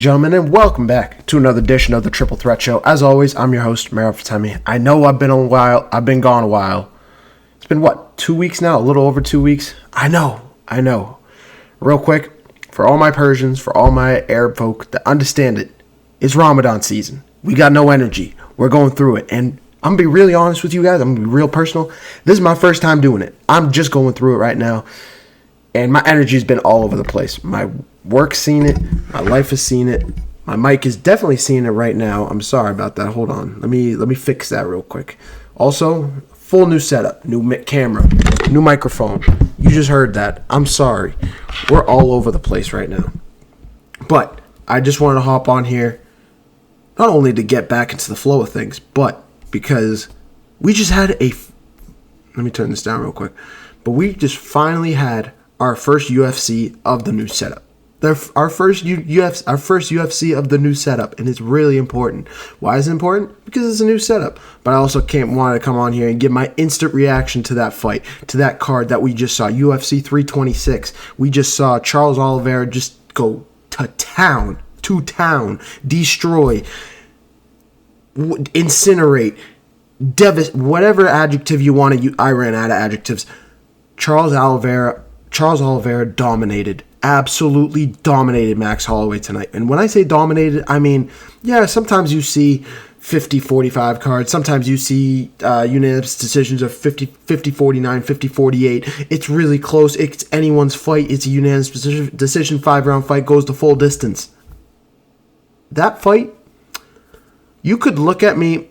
Gentlemen, and welcome back to another edition of the Triple Threat Show. As always, I'm your host, Meryl Fatemi. I know I've been gone a while. It's been, 2 weeks now? A little over 2 weeks? I know. Real quick, for all my Persians, for all my Arab folk that understand it, it's Ramadan season. We got no energy. We're going through it. And I'm going to be really honest with you guys. I'm going to be real personal. This is my first time doing it. I'm just going through it right now. And my energy has been all over the place. My work's seen it. My life has seen it. My mic is definitely seeing it right now. I'm sorry about that. Hold on. Let me fix that real quick. Also, full new setup, new camera, new microphone. You just heard that. I'm sorry. We're all over the place right now. But I just wanted to hop on here, not only to get back into the flow of things, but because we just had let me turn this down real quick. But we just finally had our first UFC of the new setup. Our first UFC of the new setup, and it's really important. Why is it important? Because it's a new setup. But I also want to come on here and give my instant reaction to that fight, to that card that we just saw, UFC 326. We just saw Charles Oliveira just go to town, destroy, incinerate, whatever adjective you want to use. I ran out of adjectives. Charles Oliveira absolutely dominated Max Holloway tonight. And when I say dominated, I mean, yeah, sometimes you see 50-45 cards. Sometimes you see unanimous decisions of 50-49, 50-48. It's really close. It's anyone's fight. It's a unanimous decision, 5-round fight, goes the full distance. That fight, you could look at me,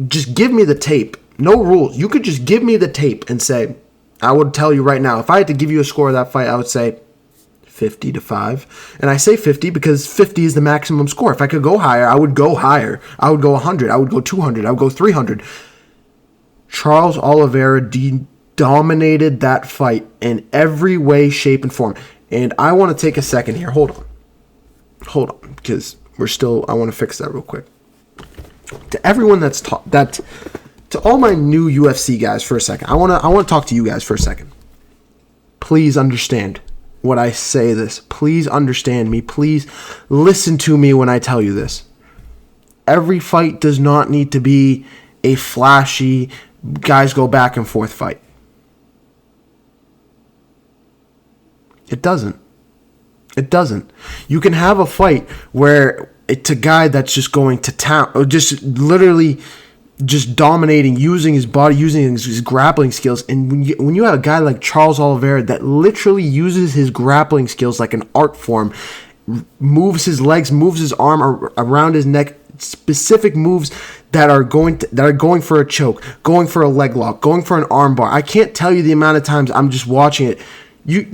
just give me the tape. No rules. You could just give me the tape and say, I would tell you right now, if I had to give you a score of that fight, I would say 50-5. And I say 50 because 50 is the maximum score. If I could go higher, I would go higher. I would go 100. I would go 200. I would go 300. Charles Oliveira dominated that fight in every way, shape, and form. And I want to take a second here. Hold on, because I want to fix that real quick. To everyone to all my new UFC guys for a second, I want to talk to you guys for a second. Please understand when I say this. Please understand me. Please listen to me when I tell you this. Every fight does not need to be a flashy, guys go back and forth fight. It doesn't. You can have a fight where it's a guy that's just going to town, or just literally just dominating, using his body, using his grappling skills. And when you have a guy like Charles Oliveira that literally uses his grappling skills like an art form, moves his legs, moves his arm around his neck, specific moves that are going for a choke, going for a leg lock, going for an arm bar. I can't tell you the amount of times I'm just watching it.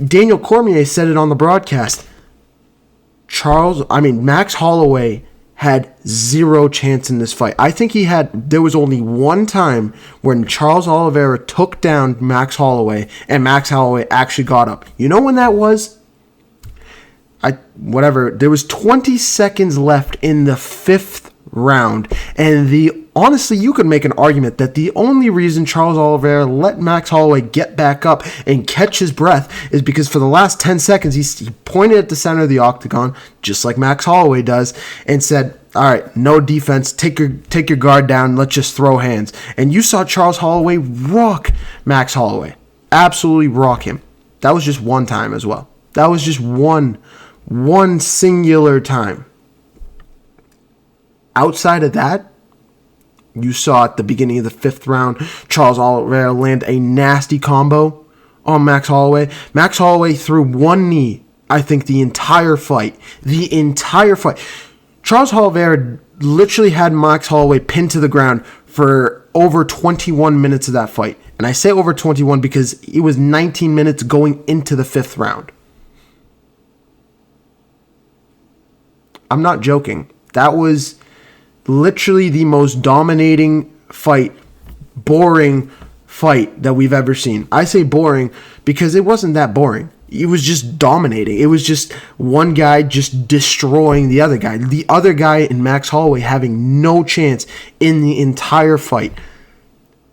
Daniel Cormier said it on the broadcast. Max Holloway had zero chance in this fight. I think there was only one time when Charles Oliveira took down Max Holloway and Max Holloway actually got up. You know when that was? There was 20 seconds left in the 5th round, and honestly, you could make an argument that the only reason Charles Oliveira let Max Holloway get back up and catch his breath is because for the last 10 seconds, he pointed at the center of the octagon, just like Max Holloway does, and said, all right, no defense, take your guard down, let's just throw hands. And you saw Charles Holloway rock Max Holloway, absolutely rock him. That was just one time as well. That was just one singular time. Outside of that, you saw at the beginning of the 5th round, Charles Oliveira land a nasty combo on Max Holloway. Max Holloway threw one knee, I think, the entire fight. Charles Oliveira literally had Max Holloway pinned to the ground for over 21 minutes of that fight. And I say over 21 because it was 19 minutes going into the 5th round. I'm not joking. That was literally the most dominating fight, boring fight that we've ever seen. I say boring because it wasn't that boring. It was just dominating. It was just one guy just destroying the other guy. The other guy in Max Holloway having no chance in the entire fight.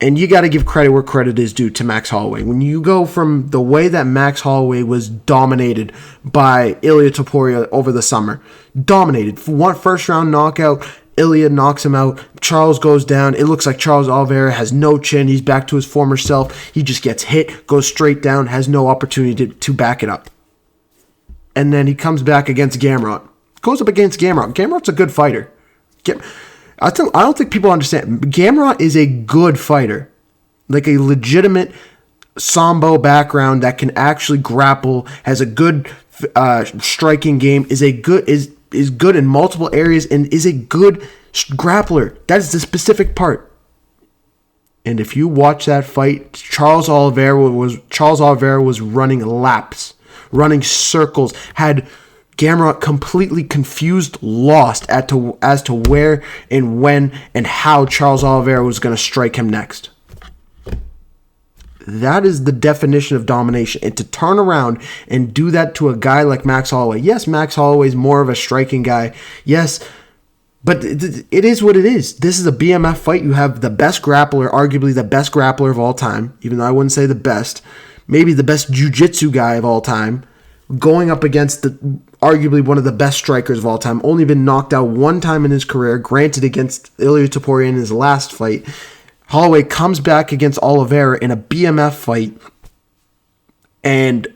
And you got to give credit where credit is due to Max Holloway. When you go from the way that Max Holloway was dominated by Ilia Topuria over the summer, dominated. One first-round knockout, Ilia knocks him out. Charles goes down. It looks like Charles Oliveira has no chin. He's back to his former self. He just gets hit, goes straight down, has no opportunity to back it up. And then he comes back against Gamrot. Goes up against Gamrot. Gamrot's a good fighter. I don't think people understand. Gamrot is a good fighter. Like a legitimate Sambo background that can actually grapple, has a good striking game, is good in multiple areas, and is a good grappler. That is the specific part. And if you watch that fight, Charles Oliveira was running laps, running circles, had Gamrot completely confused, lost as to where and when and how Charles Oliveira was going to strike him next. That is the definition of domination. And to turn around and do that to a guy like Max Holloway. Yes, Max Holloway is more of a striking guy. Yes, but it is what it is. This is a BMF fight. You have the best grappler, arguably the best grappler of all time, even though I wouldn't say the best, maybe the best jiu-jitsu guy of all time, going up against arguably one of the best strikers of all time. Only been knocked out one time in his career, granted against Ilia Topuria in his last fight. Holloway comes back against Oliveira in a BMF fight, and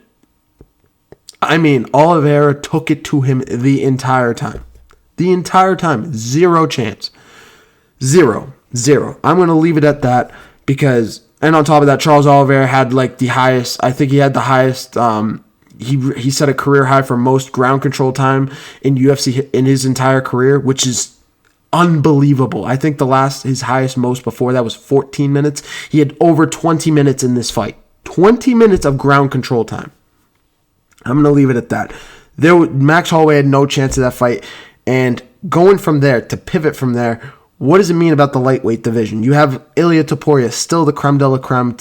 I mean, Oliveira took it to him the entire time. The entire time. Zero chance. Zero. I'm going to leave it at that because, and on top of that, Charles Oliveira had like the highest, I think he had the highest, he set a career high for most ground control time in UFC in his entire career, which is unbelievable. I think his highest most before that was 14 minutes. He had over 20 minutes in this fight. 20 minutes of ground control time. I'm going to leave it at that. Max Holloway had no chance of that fight. And going from there, to pivot from there, what does it mean about the lightweight division? You have Ilia Topuria, still the creme de la creme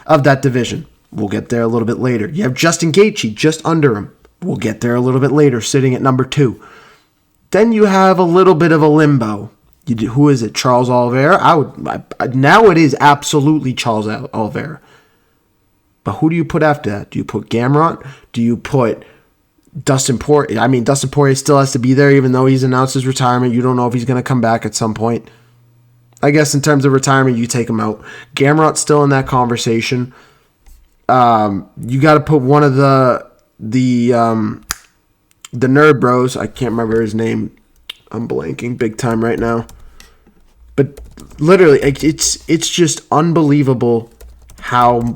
of that division. We'll get there a little bit later. You have Justin Gaethje just under him. We'll get there a little bit later, sitting at number 2. Then you have a little bit of a limbo. Who is it? Charles Oliveira? Now it is absolutely Charles Oliveira. But who do you put after that? Do you put Gamrot? Do you put Dustin Poirier? I mean, Dustin Poirier still has to be there, even though he's announced his retirement. You don't know if he's going to come back at some point. I guess in terms of retirement, you take him out. Gamrot's still in that conversation. You got to put one of the nerd bros. I can't remember his name. I'm blanking big time right now. But literally, it's just unbelievable how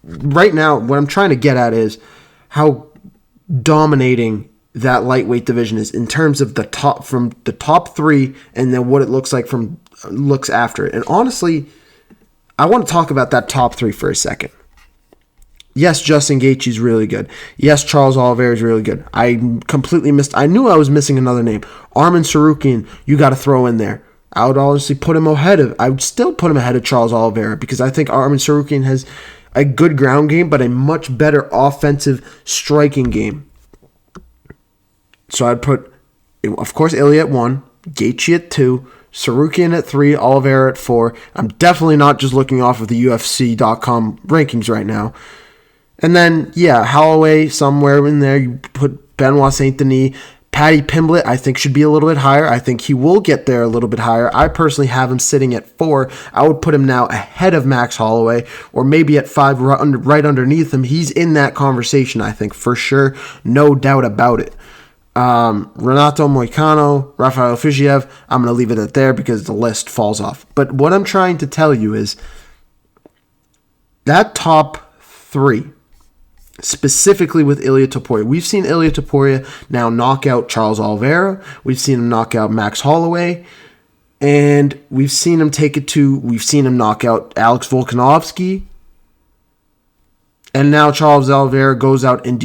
right now what I'm trying to get at is how dominating that lightweight division is in terms of the top 3 and then what it looks like looks after it. And honestly, I want to talk about that top 3 for a second. Yes, Justin Gaethje's really good. Yes, Charles Oliveira is really good. I knew I was missing another name. Arman Tsarukyan, you got to throw in there. I would honestly I would still put him ahead of Charles Oliveira because I think Arman Tsarukyan has a good ground game, but a much better offensive striking game. So I'd put, of course, Ilia at 1, Gaethje at 2, Tsarukyan at 3, Oliveira at 4. I'm definitely not just looking off of the UFC.com rankings right now. And then, yeah, Holloway somewhere in there. You put Benoit Saint-Denis. Paddy Pimblett, I think, should be a little bit higher. I think he will get there a little bit higher. I personally have him sitting at 4. I would put him now ahead of Max Holloway, or maybe at 5, right underneath him. He's in that conversation, I think, for sure. No doubt about it. Renato Moicano, Rafael Fiziev, I'm going to leave it at there because the list falls off. But what I'm trying to tell you is that top 3, specifically with Ilia Topuria. We've seen Ilia Topuria now knock out Charles Oliveira. We've seen him knock out Max Holloway. And we've seen him knock out Alex Volkanovski. And now Charles Oliveira goes out and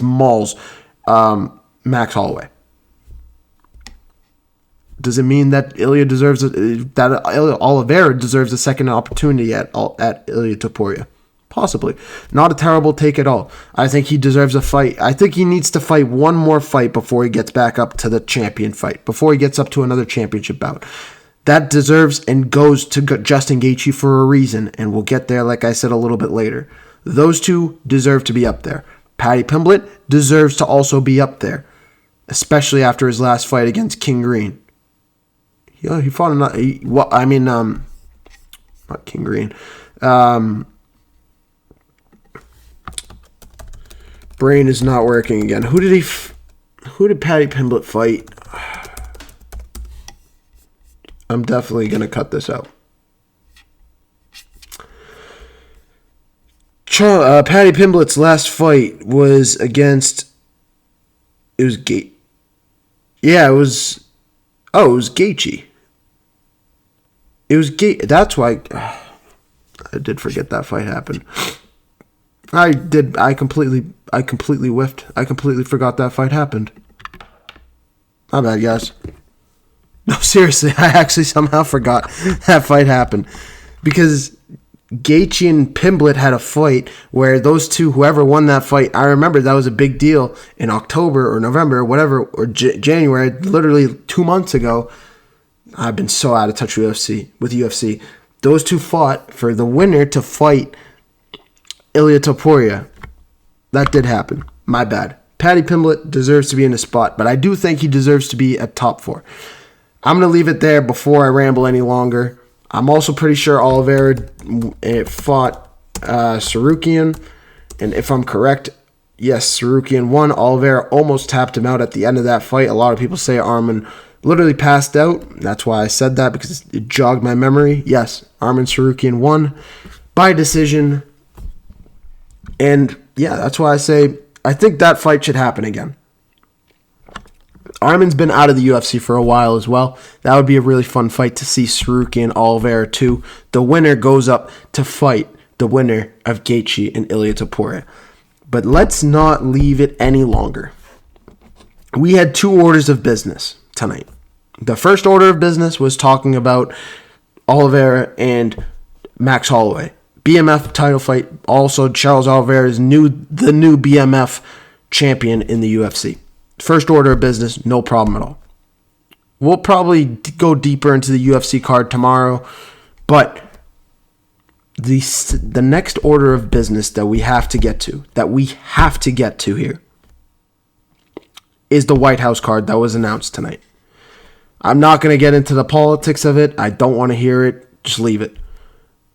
mauls Max Holloway. Does it mean that Oliveira deserves a second opportunity at Ilia Topuria? Possibly. Not a terrible take at all. I think he deserves a fight. I think he needs to fight one more fight before he gets back up to the champion fight, before he gets up to another championship bout. That deserves and goes to Justin Gaethje for a reason, and we'll get there, like I said, a little bit later. Those two deserve to be up there. Paddy Pimblett deserves to also be up there, especially after his last fight against King Green. He fought not King Green. Brain is not working again. Who did Paddy Pimblett fight? I'm definitely going to cut this out. Paddy Pimblett's last fight was against... It was Gaethje. Yeah, it was Gaethje. It was Gaethje. That's why... I did forget that fight happened. I completely whiffed. I completely forgot that fight happened. My bad, guys. No, seriously, I actually somehow forgot that fight happened. Because Gaethje and Pimblett had a fight where those two, whoever won that fight, I remember that was a big deal in October or November or whatever, or January, literally 2 months ago. I've been so out of touch with UFC. Those two fought for the winner to fight Ilia Topuria. That did happen. My bad. Paddy Pimblett deserves to be in the spot, but I do think he deserves to be at top 4. I'm going to leave it there before I ramble any longer. I'm also pretty sure Oliveira fought Sarukian, and if I'm correct, yes, Sarukian won. Oliveira almost tapped him out at the end of that fight. A lot of people say Arman literally passed out. That's why I said that, because it jogged my memory. Yes, Arman Sarukian won by decision. And yeah, that's why I say I think that fight should happen again. Arman's been out of the UFC for a while as well. That would be a really fun fight to see Sarukian and Oliveira too. The winner goes up to fight the winner of Gaethje and Ilia Topuria. But let's not leave it any longer. We had 2 orders of business tonight. The first order of business was talking about Oliveira and Max Holloway. BMF title fight. Also, Charles Oliveira is the new BMF champion in the UFC. First order of business, no problem at all. We'll probably go deeper into the UFC card tomorrow, but the next order of business that we have to get to here, is the White House card that was announced tonight. I'm not going to get into the politics of it. I don't want to hear it. Just leave it.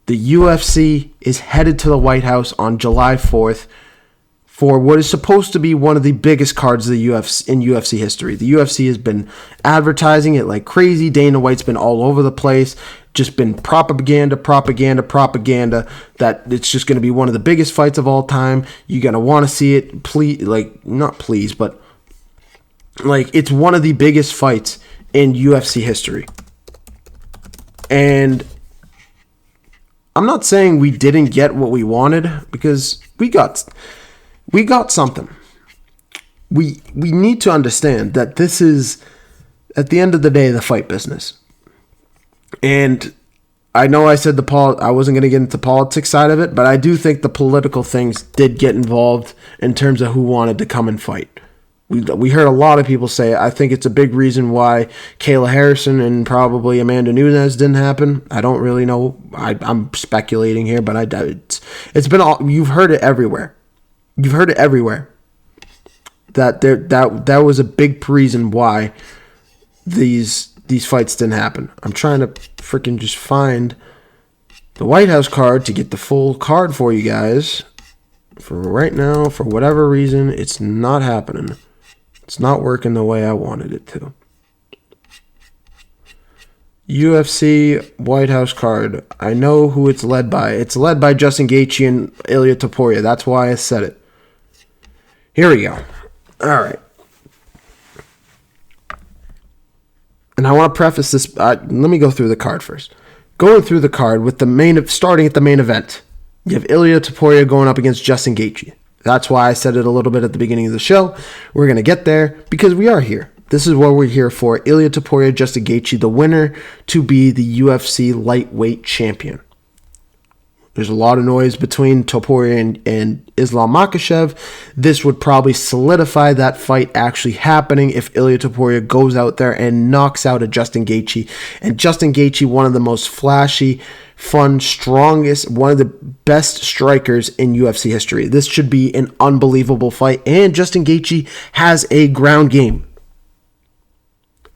The UFC is headed to the White House on July 4th for what is supposed to be one of the biggest cards of the UFC in UFC history. The UFC has been advertising it like crazy. Dana White's been all over the place. Just been propaganda, that it's just going to be one of the biggest fights of all time. You're going to want to see it. It's one of the biggest fights in UFC history. And I'm not saying we didn't get what we wanted, because we got something. We need to understand that this is, at the end of the day, the fight business. And I know I said I wasn't going to get into the politics side of it, but I do think the political things did get involved in terms of who wanted to come and fight. We heard a lot of people say, I think it's a big reason why Kayla Harrison and probably Amanda Nunes didn't happen. I don't really know. I'm speculating here, but it's been all, you've heard it everywhere. You've heard it everywhere. That was a big reason why these fights didn't happen. I'm trying to freaking just find the White House card to get the full card for you guys. For right now, for whatever reason, it's not happening. It's not working the way I wanted it to. UFC White House card. I know who it's led by. It's led by Justin Gaethje and Ilia Topuria. That's why I said it. Here we go. All right. And I want to preface this. Let me go through the card first. Going through the card with starting at the main event. You have Ilia Topuria going up against Justin Gaethje. That's why I said it a little bit at the beginning of the show. We're going to get there because we are here. This is what we're here for. Ilia Topuria, Justin Gaethje, the winner to be the UFC lightweight champion. There's a lot of noise between Topuria and Islam Makhachev. This would probably solidify that fight actually happening if Ilia Topuria goes out there and knocks out a Justin Gaethje. And Justin Gaethje, one of the most flashy, fun, strongest, one of the best strikers in UFC history. This should be an unbelievable fight. And Justin Gaethje has a ground game.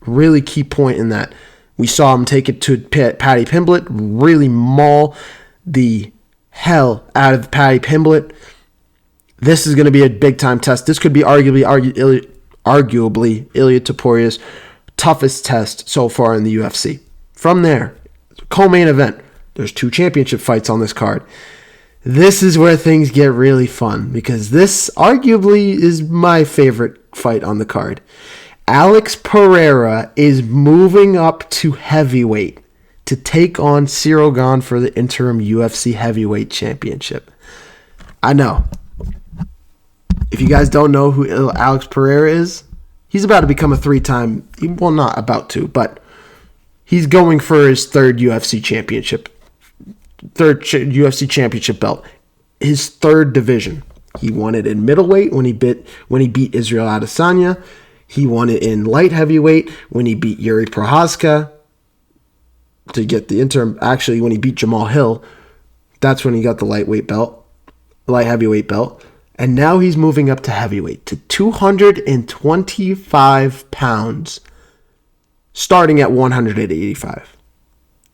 Really key point in that. We saw him take it to Paddy Pimblett, really maul the hell out of Paddy Pimblett. This is going to be a big-time test. This could be arguably Ilia Topuria's toughest test so far in the UFC. From there, co-main event. There's 2 championship fights on this card. This is where things get really fun because this arguably is my favorite fight on the card. Alex Pereira is moving up to heavyweight to take on Ciryl Gane for the interim UFC heavyweight championship. I know. If you guys don't know who Alex Pereira is, he's about to become a 3-time, well, not about to, but he's going for his third UFC championship belt. His third division. He won it in middleweight when he beat Israel Adesanya. He won it in light heavyweight when he beat Yuri Prochazka to get the interim. Actually, when he beat Jamal Hill, that's when he got the light heavyweight belt. And now he's moving up to heavyweight to 225 pounds, starting at 185.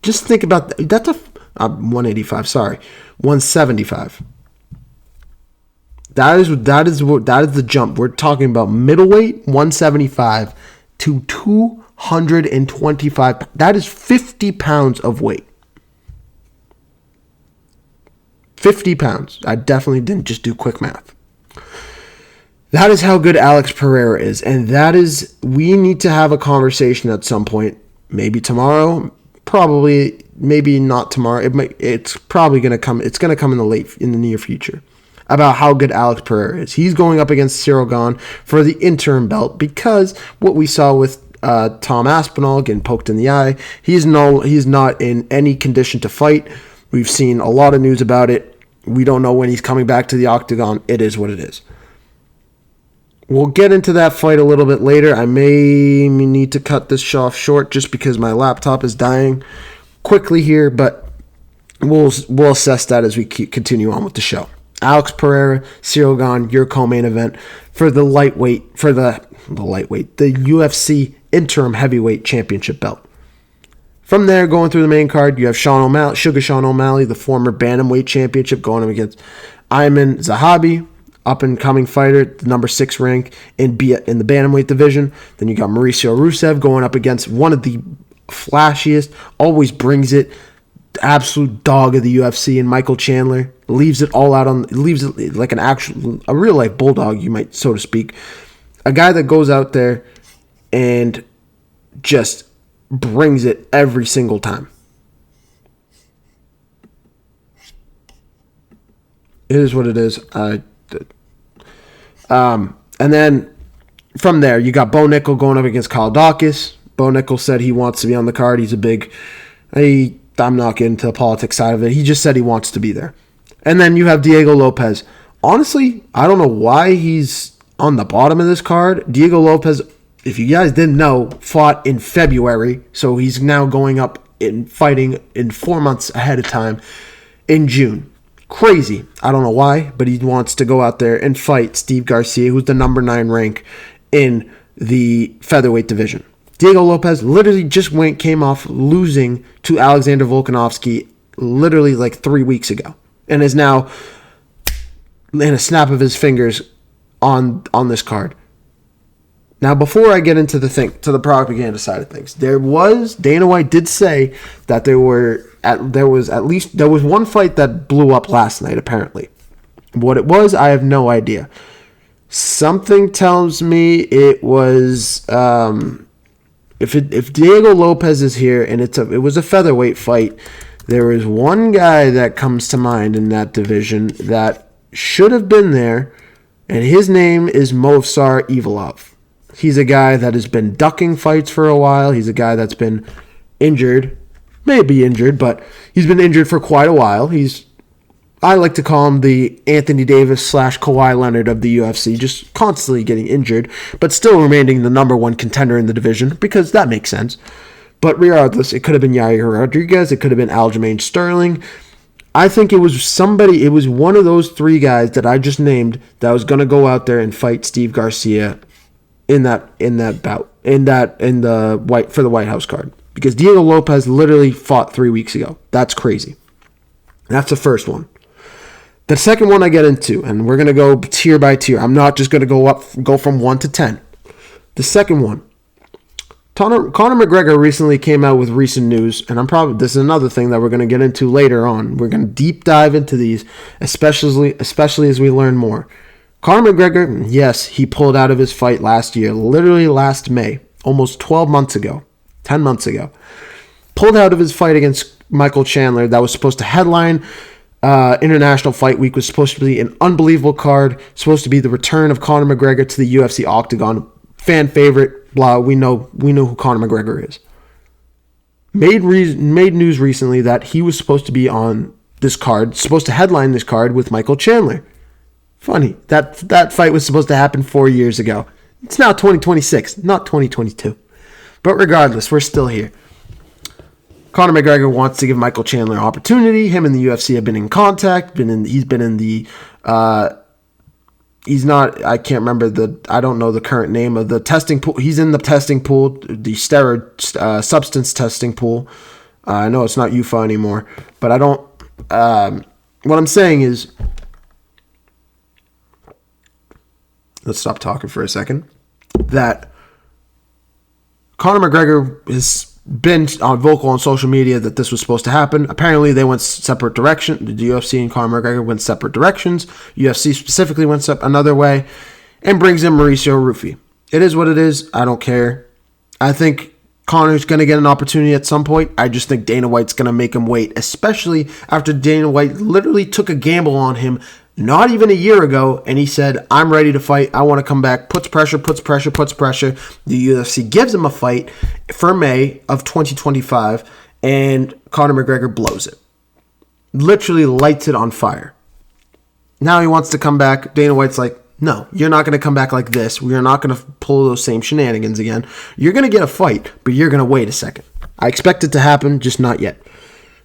Just think about that. That's 185. Sorry, 175. That is the jump. We're talking about middleweight 175 to 225. That is 50 pounds of weight. 50 pounds. I definitely didn't just do quick math. That is how good Alex Pereira is, and we need to have a conversation at some point. Maybe tomorrow. Probably. Maybe not tomorrow. It's probably gonna come. It's gonna come in the near future. About how good Alex Pereira is. He's going up against Ciryl Gane for the interim belt because what we saw with Tom Aspinall getting poked in the eye, he's not in any condition to fight. We've seen a lot of news about it. We don't know when he's coming back to the octagon. It is what it is. We'll get into that fight a little bit later. I may need to cut this off short just because my laptop is dying quickly here, but we'll assess that as we continue on with the show. Alex Pereira, Ciryl Gane, your co-main event for the UFC interim heavyweight championship belt. From there, going through the main card, you have Sugar Sean O'Malley, the former bantamweight championship, going up against Ayman Zahabi, up-and-coming fighter, the number 6 rank in the bantamweight division. Then you got Mauricio Rusev going up against one of the flashiest, always brings it, absolute dog of the UFC, and Michael Chandler leaves it like a real life bulldog, you might, so to speak. A guy that goes out there and just brings it every single time. It is what it is. And then from there, you got Bo Nickel going up against Kyle Dawkins. Bo Nickel said he wants to be on the card. He's I'm not getting into the politics side of it. He just said he wants to be there. And then you have Diego Lopez. Honestly, I don't know why he's on the bottom of this card. Diego Lopez, if you guys didn't know, fought in February. So he's now going up and fighting in 4 months ahead of time in June. Crazy. I don't know why, but he wants to go out there and fight Steve Garcia, who's the number 9 rank in the featherweight division. Diego Lopez literally just came off losing to Alexander Volkanovski literally like 3 weeks ago, and is now in a snap of his fingers on this card. Now, before I get into the propaganda side of things, Dana White did say that there was one fight that blew up last night. Apparently, what it was, I have no idea. Something tells me it was. If Diego Lopez is here and it was a featherweight fight, there is one guy that comes to mind in that division that should have been there, and his name is Movsar Evloev. He's a guy that has been ducking fights for a while. He's a guy that's been injured, maybe injured, but he's been injured for quite a while. He's I like to call him the Anthony Davis / Kawhi Leonard of the UFC, just constantly getting injured, but still remaining the number one contender in the division, because that makes sense. But regardless, it could have been Yair Rodriguez, it could have been Aljamain Sterling. I think it was one of those three guys that I just named that was going to go out there and fight Steve Garcia in the White House card. Because Diego Lopez literally fought 3 weeks ago. That's crazy. That's the first one. The second one I get into, and we're going to go tier by tier. I'm not just going to go from 1 to 10. The second one. Conor McGregor recently came out with recent news, and this is another thing that we're going to get into later on. We're going to deep dive into these, especially as we learn more. Conor McGregor, yes, he pulled out of his fight last year, literally last May, almost 12 months ago, 10 months ago. Pulled out of his fight against Michael Chandler that was supposed to headline International Fight Week, was supposed to be an unbelievable card, supposed to be the return of Conor McGregor to the UFC Octagon, fan favorite, blah, we know who Conor McGregor is. Made news recently that he was supposed to be on this card, supposed to headline this card with Michael Chandler. Funny, that fight was supposed to happen 4 years ago. It's now 2026, not 2022. But regardless, we're still here. Conor McGregor wants to give Michael Chandler an opportunity. Him and the UFC have been in contact. I don't know the current name of the testing pool. He's in the testing pool, the steroid substance testing pool. I know it's not UFA anymore, but I don't. What I'm saying is, let's stop talking for a second. That Conor McGregor has been vocal on social media that this was supposed to happen. Apparently, they went separate directions. The UFC and Conor McGregor went separate directions. UFC specifically went another way and brings in Mauricio Rufy. It is what it is. I don't care. I think Conor's going to get an opportunity at some point. I just think Dana White's going to make him wait, especially after Dana White literally took a gamble on him not even a year ago, and he said, I'm ready to fight. I want to come back. Puts pressure. The UFC gives him a fight for May of 2025, and Conor McGregor blows it. Literally lights it on fire. Now he wants to come back. Dana White's like, no, you're not going to come back like this. We're not going to pull those same shenanigans again. You're going to get a fight, but you're going to wait a second. I expect it to happen, just not yet.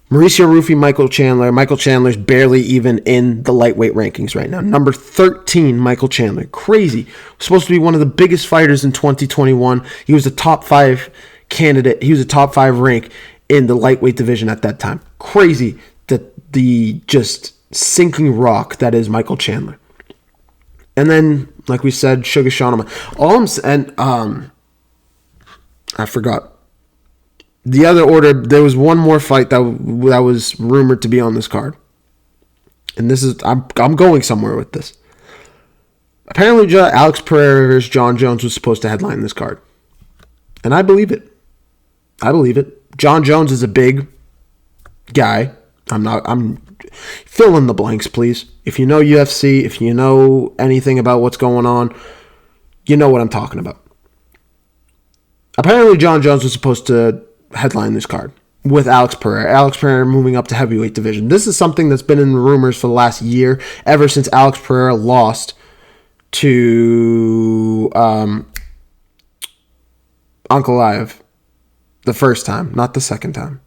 Mauricio Rufy, Michael Chandler. Michael Chandler's barely even in the lightweight rankings right now. Number 13, Michael Chandler. Crazy. Supposed to be one of the biggest fighters in 2021. He was a top 5 candidate. He was a top 5 rank in the lightweight division at that time. Crazy that the just sinking rock that is Michael Chandler. And then, like we said, Sugar Sean. I forgot. The other order, there was one more fight that was rumored to be on this card. And this is, I'm going somewhere with this. Apparently, Alex Pereira versus John Jones was supposed to headline this card. And I believe it. John Jones is a big guy. I'm fill in the blanks, please. If you know UFC, if you know anything about what's going on, you know what I'm talking about. Apparently, John Jones was supposed to headline this card with Alex Pereira. Alex Pereira moving up to heavyweight division. This is something that's been in the rumors for the last year, ever since Alex Pereira lost to Ankalaev the first time, not the second time.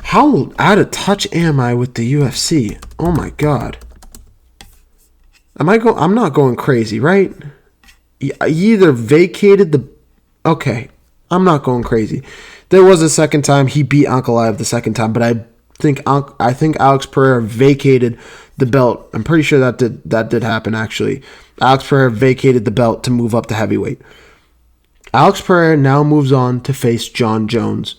How out of touch am I with the UFC? Oh my god. I'm not going crazy, right? He either vacated the... Okay, I'm not going crazy. There was a second time he beat Ankalaev the second time, but I think Alex Pereira vacated the belt. I'm pretty sure that did happen, actually. Alex Pereira vacated the belt to move up to heavyweight. Alex Pereira now moves on to face John Jones.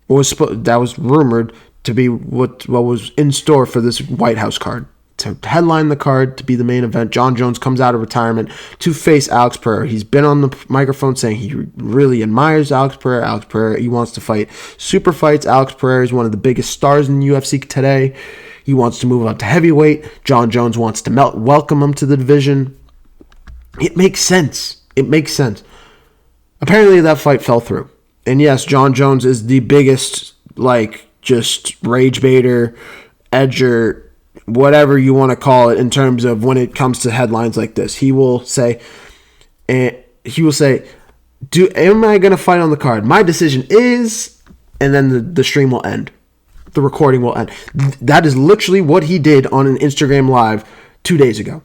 That was rumored to be what was in store for this White House card. To headline the card, to be the main event. John Jones comes out of retirement to face Alex Pereira. He's been on the microphone saying he really admires Alex Pereira. Alex Pereira, he wants to fight super fights. Alex Pereira is one of the biggest stars in UFC today. He wants to move up to heavyweight. John Jones wants to welcome him to the division. It makes sense. Apparently that fight fell through. And yes, John Jones is the biggest like just rage baiter, edger, whatever you want to call it in terms of when it comes to headlines like this. He will say, am I going to fight on the card? My decision is, and then the stream will end. The recording will end. That is literally what he did on an Instagram Live 2 days ago.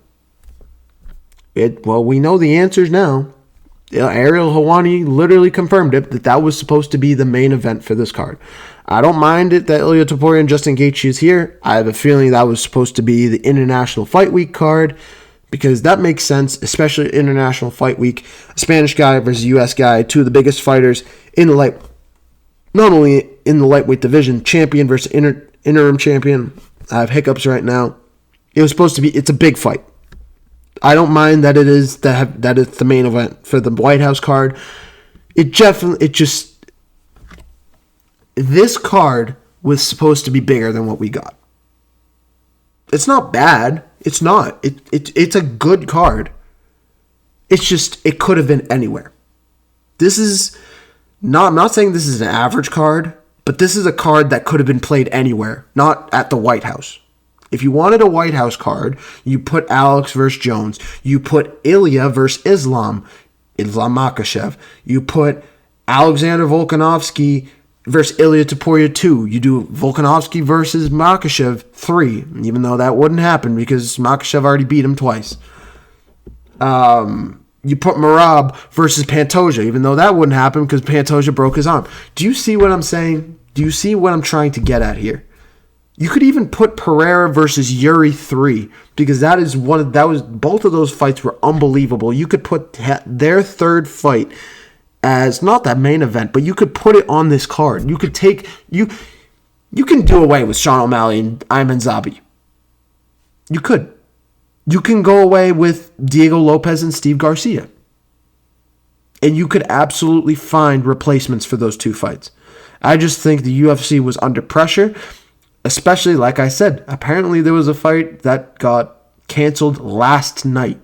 Well, we know the answers now. Ariel Helwani literally confirmed it, that was supposed to be the main event for this card. I don't mind it that Ilia Topuria and Justin Gaethje is here. I have a feeling that was supposed to be the International Fight Week card, because that makes sense, especially International Fight Week. A Spanish guy versus a U.S. guy, two of the biggest fighters in the not only in the lightweight division, champion versus interim champion. I have hiccups right now. It's a big fight. I don't mind that it is that it's the main event for the White House card. This card was supposed to be bigger than what we got. It's not bad. It's not. It's a good card. It's just, it could have been anywhere. I'm not saying this is an average card, but this is a card that could have been played anywhere, not at the White House. If you wanted a White House card, you put Alex versus Jones. You put Ilya versus Islam Makhachev. You put Alexander Volkanovski versus Ilia Topuria 2. You do Volkanovski versus Makhachev 3, even though that wouldn't happen because Makhachev already beat him twice. You put Merab versus Pantoja, even though that wouldn't happen because Pantoja broke his arm. Do you see what I'm saying? Do you see what I'm trying to get at here? You could even put Pereira versus Yuri 3, because both of those fights were unbelievable. You could put their third fight as not that main event, but you could put it on this card. You can do away with Sean O'Malley and Ayman Zabi. You could. You can go away with Diego Lopez and Steve Garcia. And you could absolutely find replacements for those two fights. I just think the UFC was under pressure. Especially, like I said, apparently there was a fight that got canceled last night.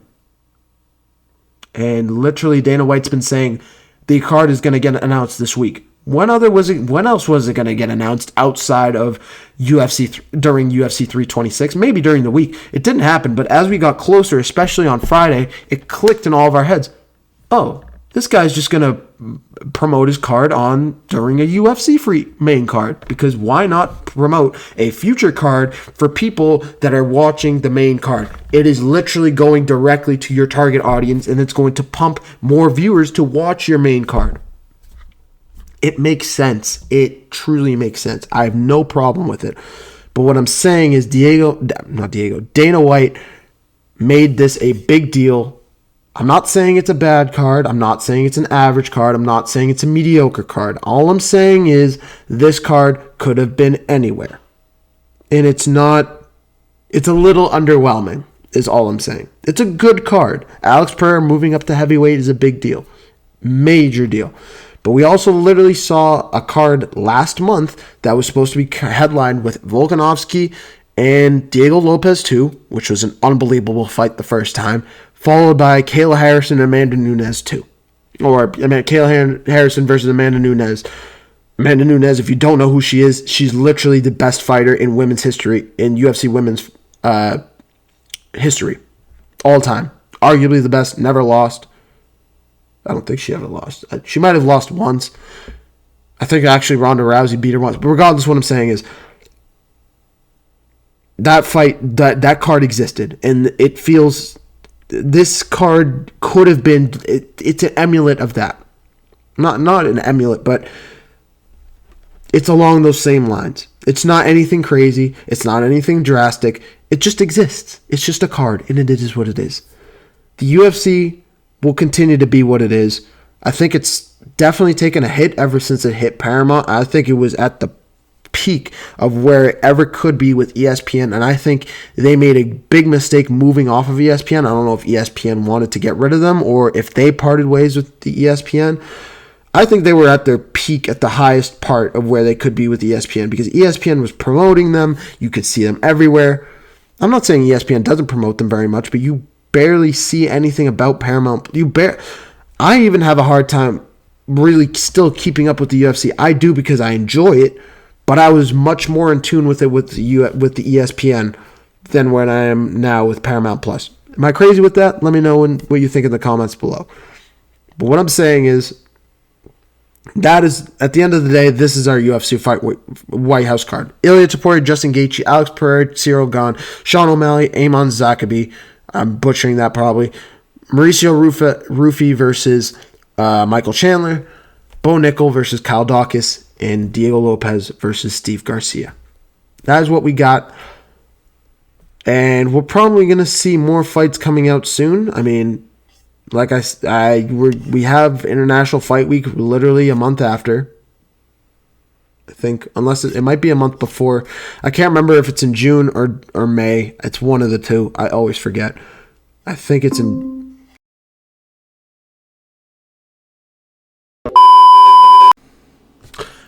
And literally Dana White's been saying the card is going to get announced this week. When else was it going to get announced outside of during UFC 326? Maybe during the week. It didn't happen, but as we got closer, especially on Friday, it clicked in all of our heads. Oh, this guy's just going to promote his card during a UFC free main card, because why not promote a future card for people that are watching the main card? It is literally going directly to your target audience, and it's going to pump more viewers to watch your main card. It makes sense. It truly makes sense. I have no problem with it. But what I'm saying is Dana White made this a big deal. I'm not saying it's a bad card. I'm not saying it's an average card. I'm not saying it's a mediocre card. All I'm saying is this card could have been anywhere. And it's a little underwhelming, is all I'm saying. It's a good card. Alex Pereira moving up to heavyweight is a big deal. Major deal. But we also literally saw a card last month that was supposed to be headlined with Volkanovski and Diego Lopez 2, which was an unbelievable fight the first time, followed by Kayla Harrison and Amanda Nunes 2. Kayla Harrison versus Amanda Nunes. Amanda Nunes, if you don't know who she is, she's literally the best fighter in women's history, in UFC women's history. All time. Arguably the best, never lost. I don't think she ever lost. She might have lost once. I think actually Ronda Rousey beat her once. But regardless, what I'm saying is that fight, that card existed. And it feels, this card could have been, it's an emulate of that. Not an emulate, but it's along those same lines. It's not anything crazy. It's not anything drastic. It just exists. It's just a card, and it is what it is. The UFC will continue to be what it is. I think it's definitely taken a hit ever since it hit Paramount. I think it was at the peak of where it ever could be with ESPN, and I think they made a big mistake moving off of ESPN. I don't know if ESPN wanted to get rid of them or if they parted ways with the ESPN. I think they were at their peak, at the highest part of where they could be with ESPN, because ESPN was promoting them. You could see them everywhere. I'm not saying ESPN doesn't promote them very much, but you barely see anything about Paramount. I even have a hard time really still keeping up with the UFC. I do because I enjoy it, but I was much more in tune with it with the ESPN than when I am now with Paramount Plus. Am I crazy with that? Let me know what you think in the comments below. But what I'm saying is, that is, at the end of the day, this is our UFC fight White House card. Ilia Topuria, Justin Gaethje, Alex Pereira, Cyril Gane, Sean O'Malley, Amon Zakabi. I'm butchering that probably. Mauricio Rufy versus Michael Chandler. Bo Nickel versus Kyle Dawkins. And Diego Lopez versus Steve Garcia. That is what we got. And we're probably going to see more fights coming out soon. I mean, like we have International Fight Week literally a month after. I think, unless it might be a month before. I can't remember if it's in June or May. It's one of the two. I always forget. I think it's in...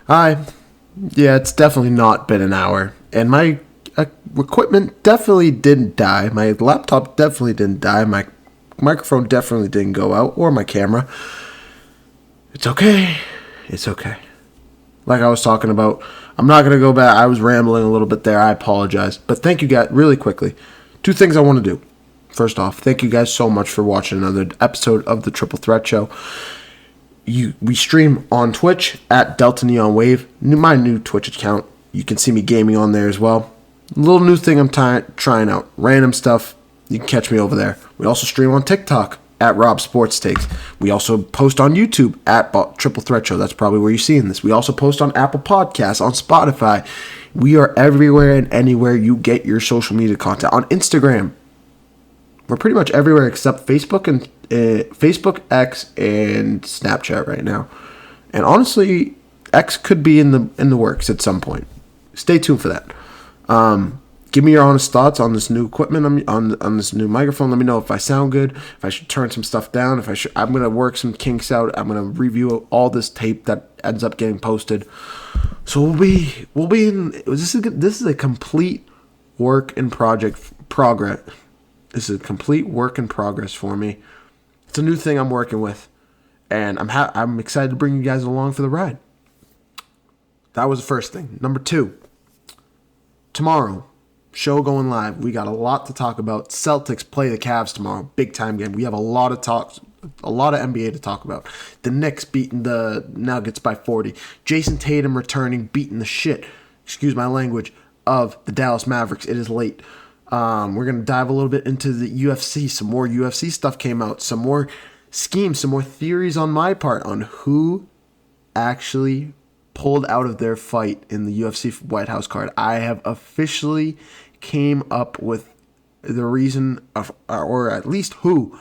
Hi. Yeah, it's definitely not been an hour. And my equipment definitely didn't die. My laptop definitely didn't die. My microphone definitely didn't go out. Or my camera. It's okay. It's okay. Like I was talking about, I'm not going to go back. I was rambling a little bit there. I apologize. But thank you guys, really quickly. 2 things I want to do. First off, thank you guys so much for watching another episode of the Triple Threat Show. We stream on Twitch at Delta Neon Wave, my new Twitch account. You can see me gaming on there as well. A little new thing I'm trying out. Random stuff. You can catch me over there. We also stream on TikTok at Rob Sports Takes. We also post on YouTube at Triple Threat Show. That's probably where you're seeing this. We also post on Apple Podcasts, on Spotify. We are everywhere and anywhere you get your social media content. On Instagram, we're pretty much everywhere except Facebook and Facebook, X, and Snapchat right now. And honestly, X could be in the works at some point. Stay tuned for that. Give me your honest thoughts on this new equipment, on this new microphone. Let me know if I sound good, if I should turn some stuff down, I'm gonna work some kinks out. I'm gonna review all this tape that ends up getting posted. So we'll be in. This is a complete work in progress. This is a complete work in progress for me. It's a new thing I'm working with, and I'm excited to bring you guys along for the ride. That was the first thing. Number 2, tomorrow, show going live. We got a lot to talk about. Celtics play the Cavs tomorrow, big time game. We have a lot of NBA to talk about. The Knicks beating the Nuggets by 40. Jason Tatum returning, beating the shit, excuse my language, of the Dallas Mavericks. It is late. We're going to dive a little bit into the UFC. Some more UFC stuff came out. Some more schemes, some more theories on my part on who actually pulled out of their fight in the UFC White House card. I have officially came up with the reason, or at least who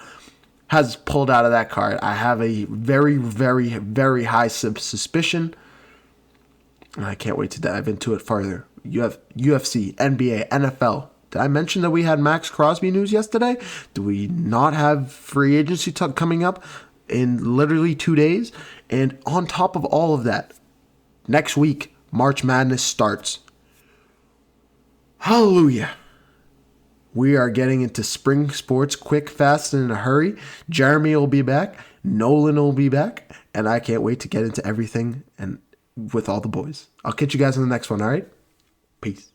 has pulled out of that card. I have a very, very, very high suspicion, and I can't wait to dive into it further. UFC, NBA, NFL. Did I mention that we had Max Crosby news yesterday? Do we not have free agency coming up in literally 2 days? And on top of all of that, next week, March Madness starts. Hallelujah. We are getting into spring sports quick, fast, and in a hurry. Jeremy will be back. Nolan will be back. And I can't wait to get into everything and with all the boys. I'll catch you guys in the next one, all right? Peace.